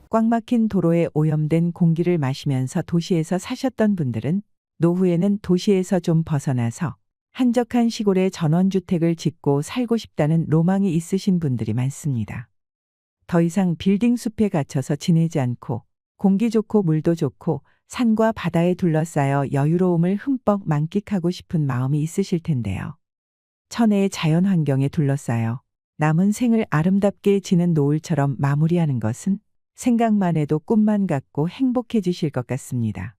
꽉 막힌 도로에 오염된 공기를 마시면서 도시에서 사셨던 분들은 노후에는 도시에서 좀 벗어나서 한적한 시골에 전원주택을 짓고 살고 싶다는 로망이 있으신 분들이 많습니다. 더 이상 빌딩 숲에 갇혀서 지내지 않고 공기 좋고 물도 좋고 산과 바다에 둘러싸여 여유로움을 흠뻑 만끽하고 싶은 마음이 있으실 텐데요. 천혜의 자연 환경에 둘러싸여 남은 생을 아름답게 지는 노을처럼 마무리하는 것은 생각만 해도 꿈만 같고 행복해지실 것 같습니다.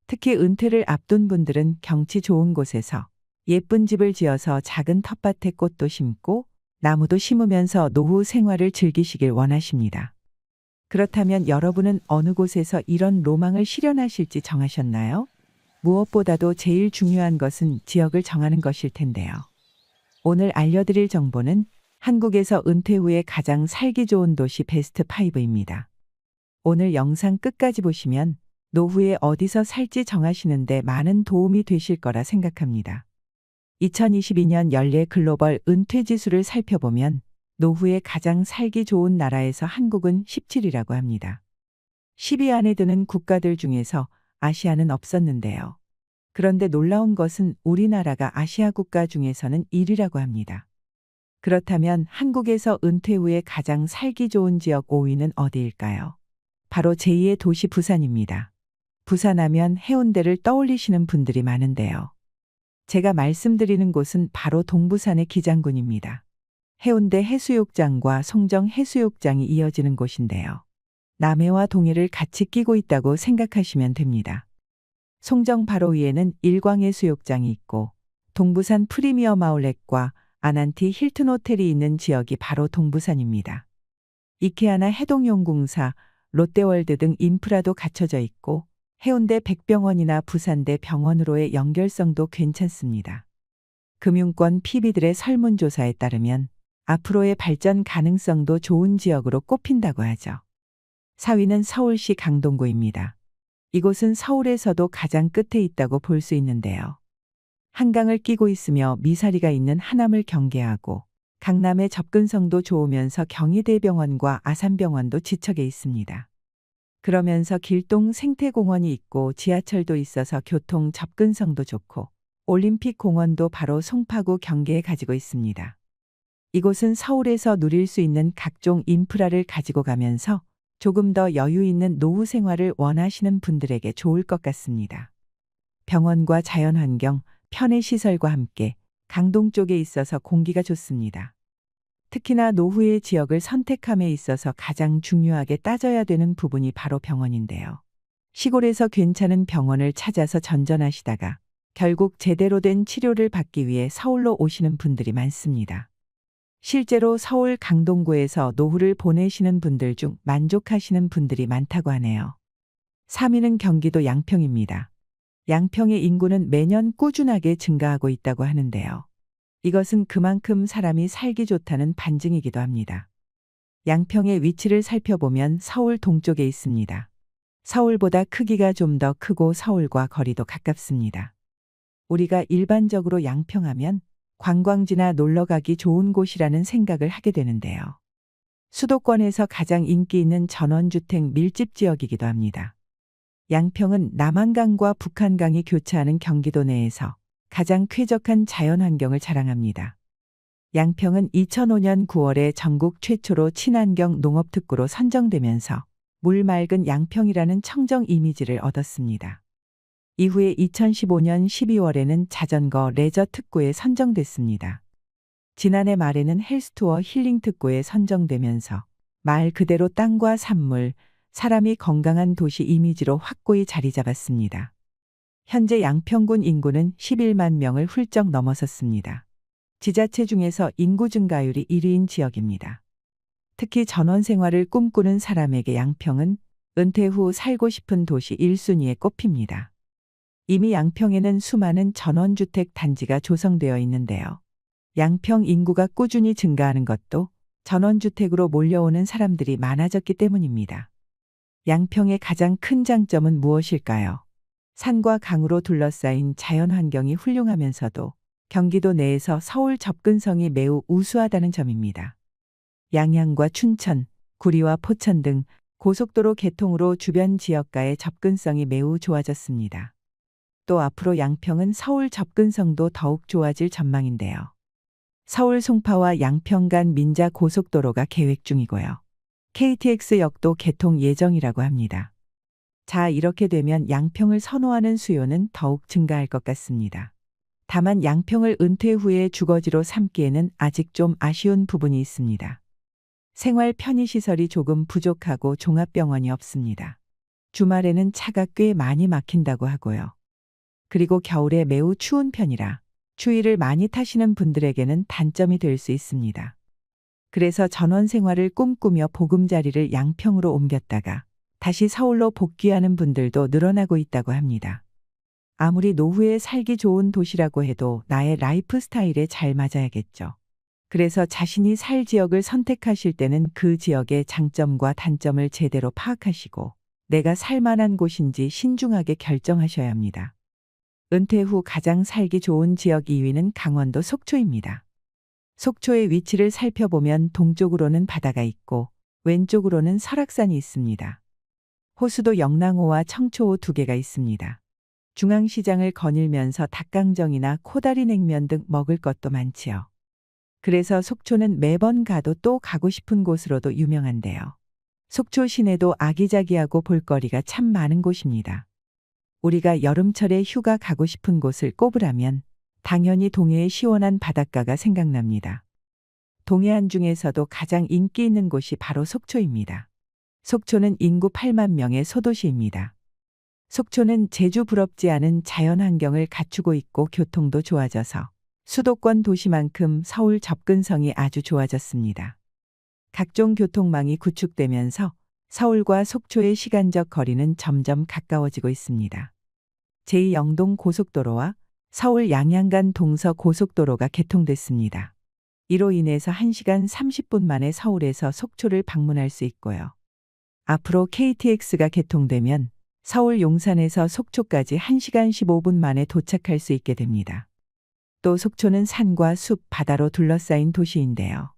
특히 은퇴를 앞둔 분들은 경치 좋은 곳에서 예쁜 집을 지어서 작은 텃밭에 꽃도 심고 나무도 심으면서 노후 생활을 즐기시길 원하십니다. 그렇다면 여러분은 어느 곳에서 이런 로망을 실현하실지 정하셨나요? 무엇보다도 제일 중요한 것은 지역을 정하는 것일 텐데요. 오늘 알려드릴 정보는 한국에서 은퇴 후에 가장 살기 좋은 도시 베스트 5입니다. 오늘 영상 끝까지 보시면 노후에 어디서 살지 정하시는데 많은 도움이 되실 거라 생각합니다. 2022년 연례 글로벌 은퇴 지수를 살펴보면 노후에 가장 살기 좋은 나라에서 한국은 17위라고 합니다. 10위 안에 드는 국가들 중에서 아시아는 없었는데요. 그런데 놀라운 것은 우리나라가 아시아 국가 중에서는 1위라고 합니다. 그렇다면 한국에서 은퇴 후에 가장 살기 좋은 지역 5위는 어디일까요? 바로 제2의 도시 부산입니다. 부산하면 해운대를 떠올리시는 분들이 많은데요. 제가 말씀드리는 곳은 바로 동부산의 기장군입니다. 해운대 해수욕장과 송정 해수욕장이 이어지는 곳인데요. 남해와 동해를 같이 끼고 있다고 생각하시면 됩니다. 송정 바로 위에는 일광해수욕장이 있고 동부산 프리미엄 아울렛과 아난티 힐튼 호텔이 있는 지역이 바로 동부산입니다. 이케아나 해동용궁사, 롯데월드 등 인프라도 갖춰져 있고 해운대 백병원이나 부산대 병원으로의 연결성도 괜찮습니다. 금융권 PB들의 설문조사에 따르면 앞으로의 발전 가능성도 좋은 지역으로 꼽힌다고 하죠. 4위는 서울시 강동구입니다. 이곳은 서울에서도 가장 끝에 있다고 볼 수 있는데요. 한강을 끼고 있으며 미사리가 있는 하남을 경계하고 강남의 접근성도 좋으면서 경희대병원과 아산병원도 지척에 있습니다. 그러면서 길동 생태공원이 있고 지하철도 있어서 교통 접근성도 좋고 올림픽공원도 바로 송파구 경계에 가지고 있습니다. 이곳은 서울에서 누릴 수 있는 각종 인프라를 가지고 가면서 조금 더 여유 있는 노후 생활을 원하시는 분들에게 좋을 것 같습니다. 병원과 자연환경, 편의시설과 함께 강동 쪽에 있어서 공기가 좋습니다. 특히나 노후의 지역을 선택함에 있어서 가장 중요하게 따져야 되는 부분이 바로 병원인데요. 시골에서 괜찮은 병원을 찾아서 전전하시다가 결국 제대로 된 치료를 받기 위해 서울로 오시는 분들이 많습니다. 실제로 서울 강동구에서 노후를 보내시는 분들 중 만족하시는 분들이 많다고 하네요. 3위는 경기도 양평입니다. 양평의 인구는 매년 꾸준하게 증가하고 있다고 하는데요. 이것은 그만큼 사람이 살기 좋다는 반증이기도 합니다. 양평의 위치를 살펴보면 서울 동쪽에 있습니다. 서울보다 크기가 좀 더 크고 서울과 거리도 가깝습니다. 우리가 일반적으로 양평하면 관광지나 놀러가기 좋은 곳이라는 생각을 하게 되는데요. 수도권에서 가장 인기 있는 전원주택 밀집 지역이기도 합니다. 양평은 남한강과 북한강이 교차하는 경기도 내에서 가장 쾌적한 자연환경을 자랑합니다. 양평은 2005년 9월에 전국 최초로 친환경 농업특구로 선정되면서 물 맑은 양평이라는 청정 이미지를 얻었습니다. 이후에 2015년 12월에는 자전거 레저 특구에 선정됐습니다. 지난해 말에는 헬스투어 힐링 특구에 선정되면서 말 그대로 땅과 산물, 사람이 건강한 도시 이미지로 확고히 자리 잡았습니다. 현재 양평군 인구는 11만 명을 훌쩍 넘어섰습니다. 지자체 중에서 인구 증가율이 1위인 지역입니다. 특히 전원 생활을 꿈꾸는 사람에게 양평은 은퇴 후 살고 싶은 도시 1순위에 꼽힙니다. 이미 양평에는 수많은 전원주택 단지가 조성되어 있는데요. 양평 인구가 꾸준히 증가하는 것도 전원주택으로 몰려오는 사람들이 많아졌기 때문입니다. 양평의 가장 큰 장점은 무엇일까요? 산과 강으로 둘러싸인 자연환경이 훌륭하면서도 경기도 내에서 서울 접근성이 매우 우수하다는 점입니다. 양양과 춘천, 구리와 포천 등 고속도로 개통으로 주변 지역과의 접근성이 매우 좋아졌습니다. 또 앞으로 양평은 서울 접근성도 더욱 좋아질 전망인데요. 서울 송파와 양평 간 민자 고속도로가 계획 중이고요. KTX역도 개통 예정이라고 합니다. 자, 이렇게 되면 양평을 선호하는 수요는 더욱 증가할 것 같습니다. 다만 양평을 은퇴 후에 주거지로 삼기에는 아직 좀 아쉬운 부분이 있습니다. 생활 편의시설이 조금 부족하고 종합병원이 없습니다. 주말에는 차가 꽤 많이 막힌다고 하고요. 그리고 겨울에 매우 추운 편이라 추위를 많이 타시는 분들에게는 단점이 될 수 있습니다. 그래서 전원 생활을 꿈꾸며 보금자리를 양평으로 옮겼다가 다시 서울로 복귀하는 분들도 늘어나고 있다고 합니다. 아무리 노후에 살기 좋은 도시라고 해도 나의 라이프 스타일에 잘 맞아야겠죠. 그래서 자신이 살 지역을 선택하실 때는 그 지역의 장점과 단점을 제대로 파악하시고 내가 살 만한 곳인지 신중하게 결정하셔야 합니다. 은퇴 후 가장 살기 좋은 지역 2위는 강원도 속초입니다. 속초의 위치를 살펴보면 동쪽으로는 바다가 있고 왼쪽으로는 설악산이 있습니다. 호수도 영랑호와 청초호 두 개가 있습니다. 중앙시장을 거닐면서 닭강정이나 코다리 냉면 등 먹을 것도 많지요. 그래서 속초는 매번 가도 또 가고 싶은 곳으로도 유명한데요. 속초 시내도 아기자기하고 볼거리가 참 많은 곳입니다. 우리가 여름철에 휴가 가고 싶은 곳을 꼽으라면 당연히 동해의 시원한 바닷가가 생각납니다. 동해안 중에서도 가장 인기 있는 곳이 바로 속초입니다. 속초는 인구 8만 명의 소도시입니다. 속초는 제주 부럽지 않은 자연환경을 갖추고 있고 교통도 좋아져서 수도권 도시만큼 서울 접근성이 아주 좋아졌습니다. 각종 교통망이 구축되면서 서울과 속초의 시간적 거리는 점점 가까워지고 있습니다. 제2영동 고속도로와 서울 양양 간 동서 고속도로가 개통됐습니다. 이로 인해서 1시간 30분 만에 서울에서 속초를 방문할 수 있고요. 앞으로 KTX가 개통되면 서울 용산에서 속초까지 1시간 15분 만에 도착할 수 있게 됩니다. 또 속초는 산과 숲, 바다로 둘러싸인 도시인데요.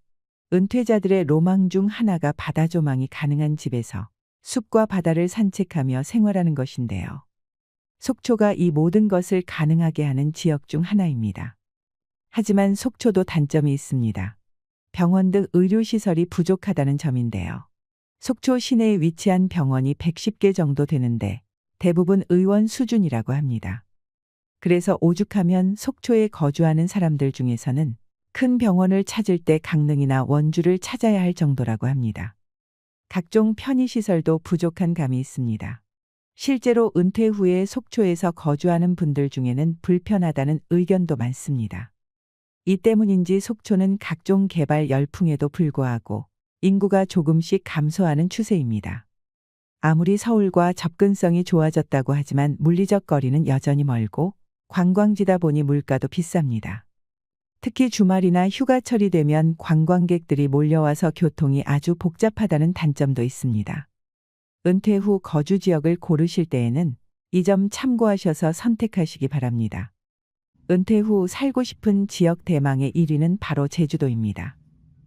은퇴자들의 로망 중 하나가 바다 조망이 가능한 집에서 숲과 바다를 산책하며 생활하는 것인데요. 속초가 이 모든 것을 가능하게 하는 지역 중 하나입니다. 하지만 속초도 단점이 있습니다. 병원 등 의료시설이 부족하다는 점인데요. 속초 시내에 위치한 병원이 110개 정도 되는데 대부분 의원 수준이라고 합니다. 그래서 오죽하면 속초에 거주하는 사람들 중에서는 큰 병원을 찾을 때 강릉이나 원주를 찾아야 할 정도라고 합니다. 각종 편의시설도 부족한 감이 있습니다. 실제로 은퇴 후에 속초에서 거주하는 분들 중에는 불편하다는 의견도 많습니다. 이 때문인지 속초는 각종 개발 열풍에도 불구하고 인구가 조금씩 감소하는 추세입니다. 아무리 서울과 접근성이 좋아졌다고 하지만 물리적 거리는 여전히 멀고 관광지다 보니 물가도 비쌉니다. 특히 주말이나 휴가철이 되면 관광객들이 몰려와서 교통이 아주 복잡하다는 단점도 있습니다. 은퇴 후 거주 지역을 고르실 때에는 이 점 참고하셔서 선택하시기 바랍니다. 은퇴 후 살고 싶은 지역 대망의 1위는 바로 제주도입니다.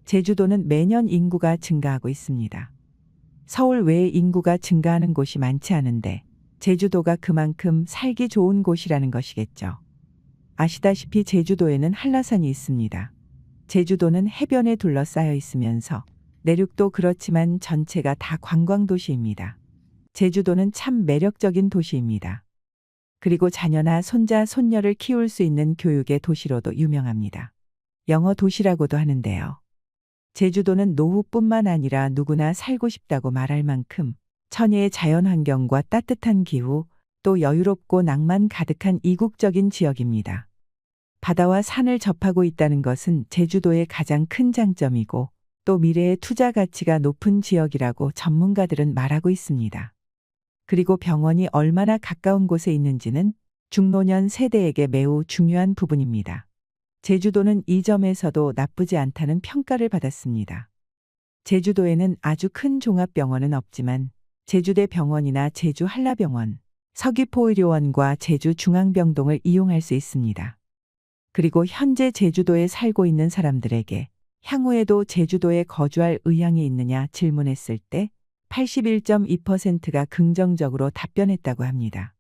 제주도는 매년 인구가 증가하고 있습니다. 서울 외에 인구가 증가하는 곳이 많지 않은데 제주도가 그만큼 살기 좋은 곳이라는 것이겠죠. 아시다시피 제주도에는 한라산이 있습니다. 제주도는 해변에 둘러싸여 있으면서 내륙도 그렇지만 전체가 다 관광도시입니다. 제주도는 참 매력적인 도시입니다. 그리고 자녀나 손자, 손녀를 키울 수 있는 교육의 도시로도 유명합니다. 영어 도시라고도 하는데요. 제주도는 노후뿐만 아니라 누구나 살고 싶다고 말할 만큼 천혜의 자연환경과 따뜻한 기후, 또 여유롭고 낭만 가득한 이국적인 지역입니다. 바다와 산을 접하고 있다는 것은 제주도의 가장 큰 장점이고 또 미래의 투자 가치가 높은 지역이라고 전문가들은 말하고 있습니다. 그리고 병원이 얼마나 가까운 곳에 있는지는 중노년 세대에게 매우 중요한 부분입니다. 제주도는 이 점에서도 나쁘지 않다는 평가를 받았습니다. 제주도에는 아주 큰 종합병원은 없지만 제주대 병원이나 제주 한라병원, 서귀포의료원과 제주 중앙병동을 이용할 수 있습니다. 그리고 현재 제주도에 살고 있는 사람들에게 향후에도 제주도에 거주할 의향이 있느냐 질문했을 때 81.2%가 긍정적으로 답변했다고 합니다.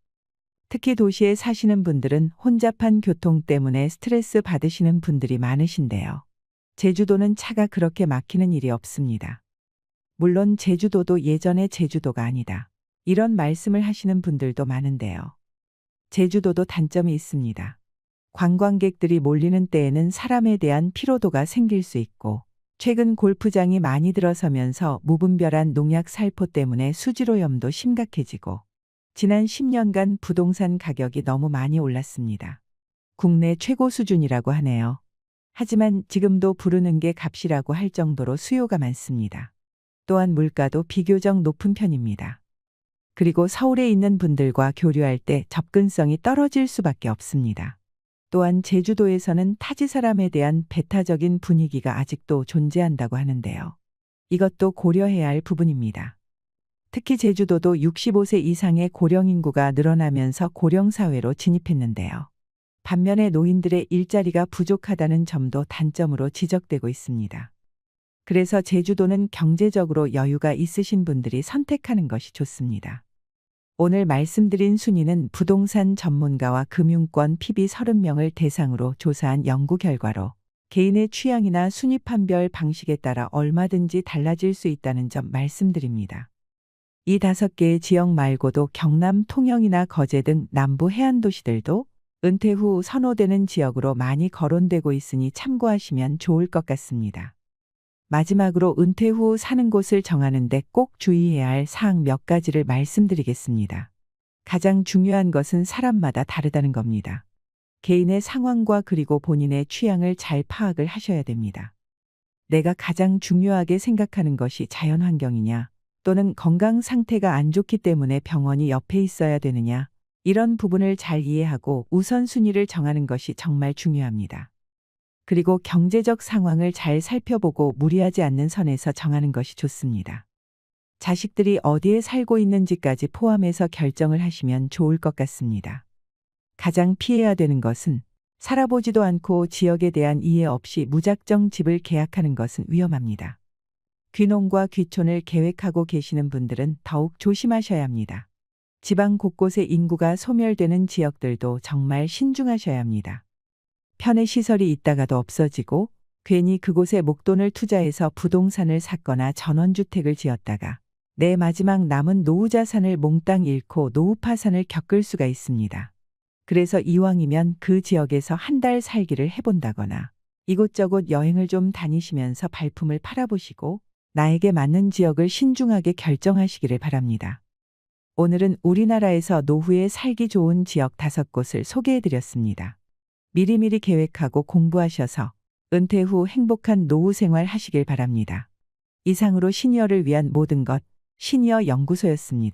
특히 도시에 사시는 분들은 혼잡한 교통 때문에 스트레스 받으시는 분들이 많으신데요. 제주도는 차가 그렇게 막히는 일이 없습니다. 물론 제주도도 예전의 제주도가 아니다. 이런 말씀을 하시는 분들도 많은데요. 제주도도 단점이 있습니다. 관광객들이 몰리는 때에는 사람에 대한 피로도가 생길 수 있고, 최근 골프장이 많이 들어서면서 무분별한 농약 살포 때문에 수질오염도 심각해지고, 지난 10년간 부동산 가격이 너무 많이 올랐습니다. 국내 최고 수준이라고 하네요. 하지만 지금도 부르는 게 값이라고 할 정도로 수요가 많습니다. 또한 물가도 비교적 높은 편입니다. 그리고 서울에 있는 분들과 교류할 때 접근성이 떨어질 수밖에 없습니다. 또한 제주도에서는 타지 사람에 대한 배타적인 분위기가 아직도 존재한다고 하는데요. 이것도 고려해야 할 부분입니다. 특히 제주도도 65세 이상의 고령 인구가 늘어나면서 고령 사회로 진입했는데요. 반면에 노인들의 일자리가 부족하다는 점도 단점으로 지적되고 있습니다. 그래서 제주도는 경제적으로 여유가 있으신 분들이 선택하는 것이 좋습니다. 오늘 말씀드린 순위는 부동산 전문가와 금융권 PB 30명을 대상으로 조사한 연구 결과로 개인의 취향이나 순위 판별 방식에 따라 얼마든지 달라질 수 있다는 점 말씀드립니다. 이 5개의 지역 말고도 경남 통영이나 거제 등 남부 해안 도시들도 은퇴 후 선호되는 지역으로 많이 거론되고 있으니 참고하시면 좋을 것 같습니다. 마지막으로 은퇴 후 사는 곳을 정하는 데 꼭 주의해야 할 사항 몇 가지를 말씀드리겠습니다. 가장 중요한 것은 사람마다 다르다는 겁니다. 개인의 상황과 그리고 본인의 취향을 잘 파악을 하셔야 됩니다. 내가 가장 중요하게 생각하는 것이 자연환경이냐, 또는 건강 상태가 안 좋기 때문에 병원이 옆에 있어야 되느냐, 이런 부분을 잘 이해하고 우선순위를 정하는 것이 정말 중요합니다. 그리고 경제적 상황을 잘 살펴보고 무리하지 않는 선에서 정하는 것이 좋습니다. 자식들이 어디에 살고 있는지까지 포함해서 결정을 하시면 좋을 것 같습니다. 가장 피해야 되는 것은 살아보지도 않고 지역에 대한 이해 없이 무작정 집을 계약하는 것은 위험합니다. 귀농과 귀촌을 계획하고 계시는 분들은 더욱 조심하셔야 합니다. 지방 곳곳에 인구가 소멸되는 지역들도 정말 신중하셔야 합니다. 편의 시설이 있다가도 없어지고 괜히 그곳에 목돈을 투자해서 부동산을 샀거나 전원주택을 지었다가 내 마지막 남은 노후 자산을 몽땅 잃고 노후 파산을 겪을 수가 있습니다. 그래서 이왕이면 그 지역에서 한 달 살기를 해본다거나 이곳저곳 여행을 좀 다니시면서 발품을 팔아보시고 나에게 맞는 지역을 신중하게 결정하시기를 바랍니다. 오늘은 우리나라에서 노후에 살기 좋은 지역 5곳을 소개해드렸습니다. 미리미리 계획하고 공부하셔서 은퇴 후 행복한 노후 생활 하시길 바랍니다. 이상으로 시니어를 위한 모든 것, 시니어 연구소였습니다.